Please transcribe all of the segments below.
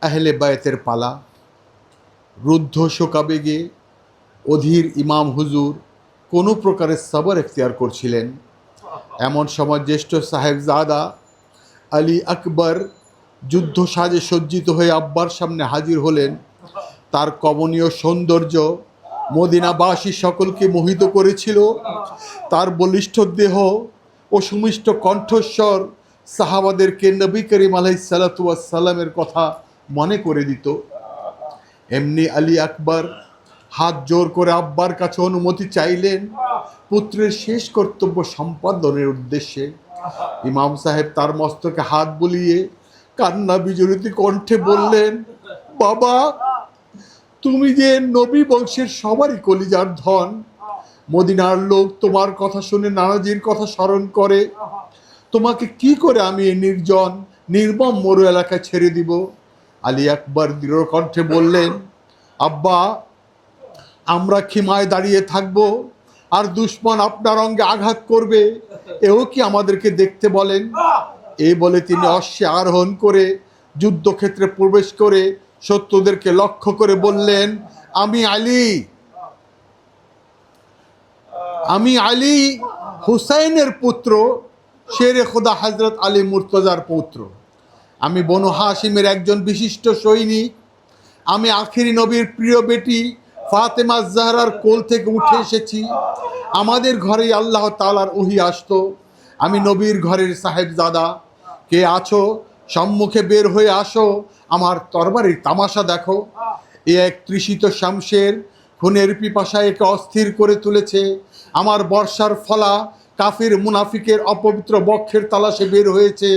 আহলে বায়তের পালা। রুদ্ধ শোকাবেগে অধীর ইমাম হুজুর কোনো প্রকারের সবর এখতিয়ার করছিলেন। এমন সময় জ্যেষ্ঠ সাহেবজাদা আলী আকবর যুদ্ধ সাজে সজ্জিত হয়ে আব্বার সামনে হাজির হলেন। তার কমনীয় সৌন্দর্য মদিনাবাসী সকলকে মোহিত করেছিল। তার বলিষ্ঠ দেহ ও সুমিষ্ট কণ্ঠস্বর সাহাবাদেরকে নবী করিম আলাইহিস সালাতু ওয়াস সালামের কথা মনে করে দিত। এমনি আলী আকবর হাত জোর করে আব্বার কাছে অনুমতি চাইলেন পুত্রের শেষ কর্তব্য সম্পাদনের উদ্দেশ্যে। ইমাম সাহেব তার মস্তকে হাত বুলিয়ে কান্না বিজড়িত কণ্ঠে বললেন, বাবা, তুমি যে নবী বংশের সবারই কলিজার ধন। মদিনার লোক তোমার কথা শুনে নানাজির কথা স্মরণ করে। তোমাকে কি করে আমি এই নির্জন নির্মম মরু এলাকায় ছেড়ে দিব? আলী আকবর দৃঢ় কণ্ঠে বললেন, আব্বা, আমরা খিমায় দাঁড়িয়ে থাকব আর দুশ্মন আপনার অঙ্গে আঘাত করবে, এও কি আমাদেরকে দেখতে বলেন? এই বলে তিনি অশ্বে আরোহণ করে যুদ্ধক্ষেত্রে প্রবেশ করে শত্রুদেরকে লক্ষ্য করে বললেন, আমি আলী হুসাইনের পুত্র, শেরে খোদা হযরত আলী মুর্তজার পুত্র। আমি বনু হাশিমের একজন বিশিষ্ট সৈনিক। আমি আখিরি নবীর প্রিয় বেটি ফাতেমা জাহরার কোল থেকে উঠে এসেছি। আমাদের ঘরেই আল্লাহ তাআলার ওহী আসতো। আমি নবীর ঘরের সাহেবজাদা। কে আছো? সম্মুখে বের হয়ে আসো, আমার তরবারির তামাশা দেখো। এ এক তৃষিত শামশের খুনের পিপাসায় একে অস্থির করে তুলেছে। আমার বর্ষার ফলা কাফির মুনাফিকের অপবিত্র বক্ষের তালাশে বের হয়েছে।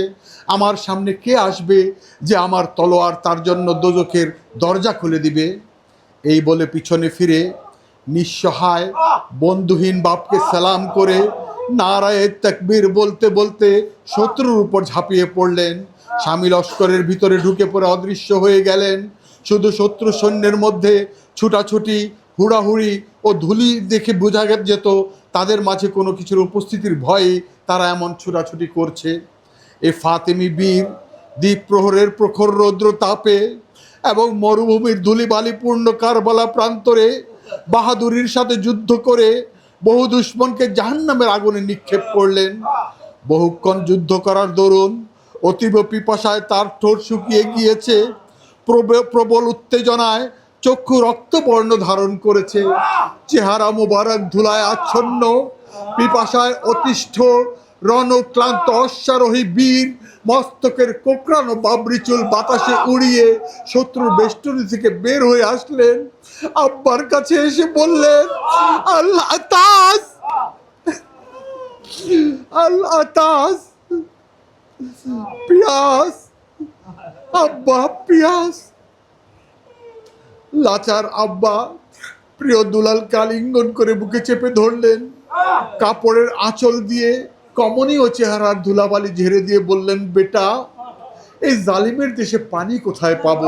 আমার সামনে কে আসবে যে আমার তলোয়ার তার জন্য দোজখের দরজা খুলে দিবে? এই বলে পিছনে ফিরে নিঃসহায় বন্ধুহীন বাপকে সালাম করে নারায়ে তাকবীর বলতে বলতে শত্রুর উপর ঝাঁপিয়ে পড়লেন। স্বামী লস্করের ভিতরে ঢুকে পড়ে অদৃশ্য হয়ে গেলেন। শুধু শত্রু সৈন্যের মধ্যে ছুটাছুটি, হুড়াহুড়ি ও ধুলি দেখে বোঝা যেত তাদের মাঝে কোনো কিছুর উপস্থিতির ভয়ে তারা এমন ছুটাছুটি করছে। এ ফাতেমি বীর দ্বীপ প্রহরের প্রখর রৌদ্র তাপে এবং মরুভূমির ধূলিবালিপূর্ণ কারবালা প্রান্তরে বাহাদুরির সাথে যুদ্ধ করে বহু দুশ্মনকে জাহান্নামের আগুনে নিক্ষেপ করলেন। বহুক্ষণ যুদ্ধ করার দরুন অতীব পিপাসায় তার ঠোঁট শুকিয়ে গিয়েছে। প্রবল উত্তেজনায় চক্ষু রক্তবর্ণ ধারণ করেছে। চেহারা মুবারক ধুলায় আচ্ছন্ন। পিপাসায় অতিষ্ঠ রণক্লান্ত অশ্বারোহী বীর মস্তকের কোকড়ানো বাবরি চুল বাতাসে উড়িয়ে শত্রুর বেষ্টনী থেকে বের হয়ে আসলেন। আব্বার কাছে এসে বললেন, আল্লাহ আতাস, আল্লাহ আতাস, পিয়াস, আব্বা পিয়াস। লাচার আব্বা প্রিয় দুলালকে আলিঙ্গন করে বুকে চেপে ধরলেন। কাপড়ের আঁচল দিয়ে কমনীয় চেহারার ধুলাবালি ঝেড়ে দিয়ে বললেন, বেটা, এই জালিমের দেশে পানি কোথায় পাবো?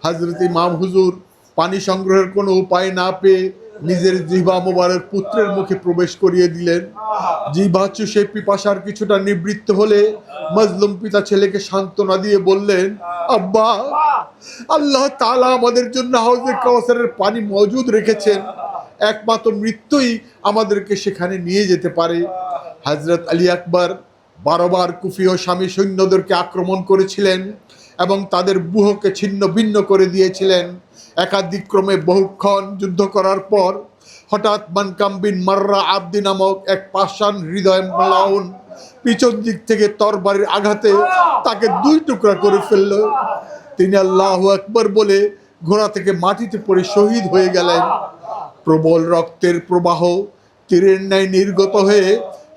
হযরত ইমাম হুজুর পানি সংগ্রহের কোনো উপায় না পেয়ে নিজের জিহ্বা মোবারক পুত্রের মুখে প্রবেশ করিয়ে দিলেন। জিহ্বা চুষে পিপাসার কিছুটা নিবৃত্ত হলে মজলুম পিতা ছেলেকে সান্ত্বনা দিয়ে বললেন, আব্বা, আল্লাহ তাআলা আমাদের জন্য হাউজে কাউসারের পানি মজুদ রেখেছেন। একমাত্র মৃত্যুই আমাদেরকে সেখানে নিয়ে যেতে পারে। হযরত আলী আকবর বারবার কুফি ও শামী সৈন্যদেরকে আক্রমণ করেছিলেন এবং তাদের ব্যূহকে ছিন্ন ভিন্ন করে দিয়েছিলেন। একাদিক্রমে বহুক্ষণ যুদ্ধ করার পর হঠাৎ মানকাম বিন মাররা আবদি নামক এক পাষাণ হৃদয় মালাউন পিছন দিক থেকে তরবারির আঘাতে তাকে দুই টুকরা করে ফেলল। তিনি আল্লাহু আকবার বলে ঘোড়া থেকে মাটিতে পড়ে শহীদ হয়ে গেলেন। প্রবল রক্তের প্রবাহ তীরের ন্যায় নির্গত হয়ে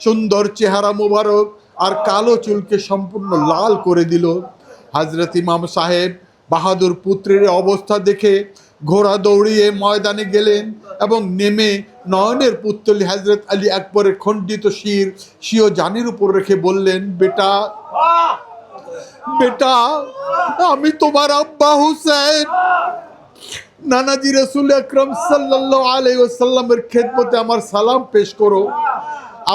সুন্দর চেহারা মোবারক আর কালো চুলকে সম্পূর্ণ লাল করে দিল। হযরত ইমাম সাহেব বাহাদুর পুত্রের অবস্থা দেখে ঘোড়া দৌড়িয়ে ময়দানে গেলেন এবং নেমে নয়নের পুত্তলি হযরত আলী আকবরের খণ্ডিত শির স্বীয় জানির উপর রেখে বললেন, বেটা, বেটা, আমি তোমার আব্বা হুসাইন। নানাজি রাসূল আকরাম সাল্লাল্লাহু আলাইহি ওয়াসাল্লামের খেদমতে আমার সালাম পেশ করো।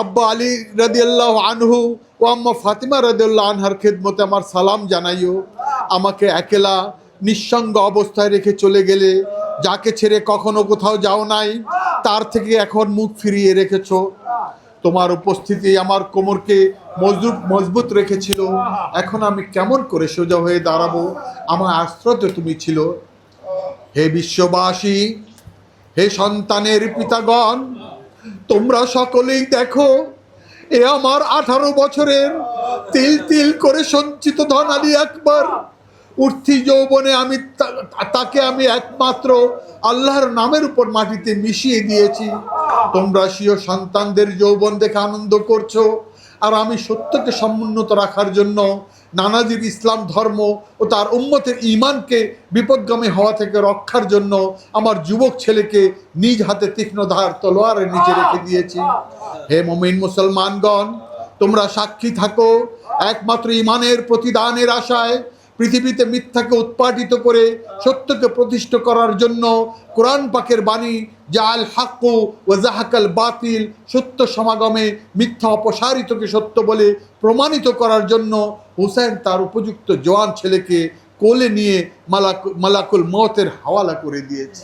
আব্বা আলী রাদিয়াল্লাহু আনহু ও আম্মা ফাতিমা রাদিয়াল্লাহু আনহার খেদমতে আমার সালাম জানাইও। আমাকে একলা নিঃসঙ্গ অবস্থায় রেখে চলে গেলে, যাকে ছেড়ে কখনো কোথাও যাও নাই, তার থেকে এখন মুখ ফিরিয়ে রেখেছো। তোমার উপস্থিতি আমার কোমরকে মজবুত রেখেছিল। এখন আমি কেমন করে সোজা হয়ে দাঁড়াবো? আমার আশ্রয় তো তুমি ছিল। হে বিশ্ববাসী, হে সন্তানের পিতাগণ, তোমরা সকলেই দেখো, এ আমার 18 বছরের তিল তিল করে সঞ্চিত ধন আলী আকবর। উঠতি যৌবনে তাকে আমি একমাত্র আল্লাহর নামের উপর মাটিতে মিশিয়ে দিয়েছি। তোমরা স্বীয় সন্তানদের যৌবন দেখে আনন্দ করছো, আর আমি সত্যকে সমুন্নত রাখার জন্য, নানাজির ইসলাম ধর্ম ও তার উম্মতের ঈমানকে বিপদগামী হওয়া থেকে রক্ষার জন্য আমার যুবক ছেলেকে নিজ হাতে তীক্ষ্ণ ধার তলোয়ারের নিচে রেখে দিয়েছি। হে মুমিন মুসলমানগণ, তোমরা সাক্ষী থাকো, একমাত্র ঈমানের প্রতিদানের আশায় পৃথিবীতে মিথ্যাকে উৎপাটিত করে সত্যকে প্রতিষ্ঠা করার জন্য কোরআন পাকের বাণী জাল হাক্কু ওয়া যাহাকাল বাতিল, সত্য সমাগমে মিথ্যা অপসারিতকে সত্য বলে প্রমাণিত করার জন্য হুসাইন তার উপযুক্ত জওয়ান ছেলেকে কোলে নিয়ে মালাকুল মওতের হাওয়ালা করে দিয়েছে।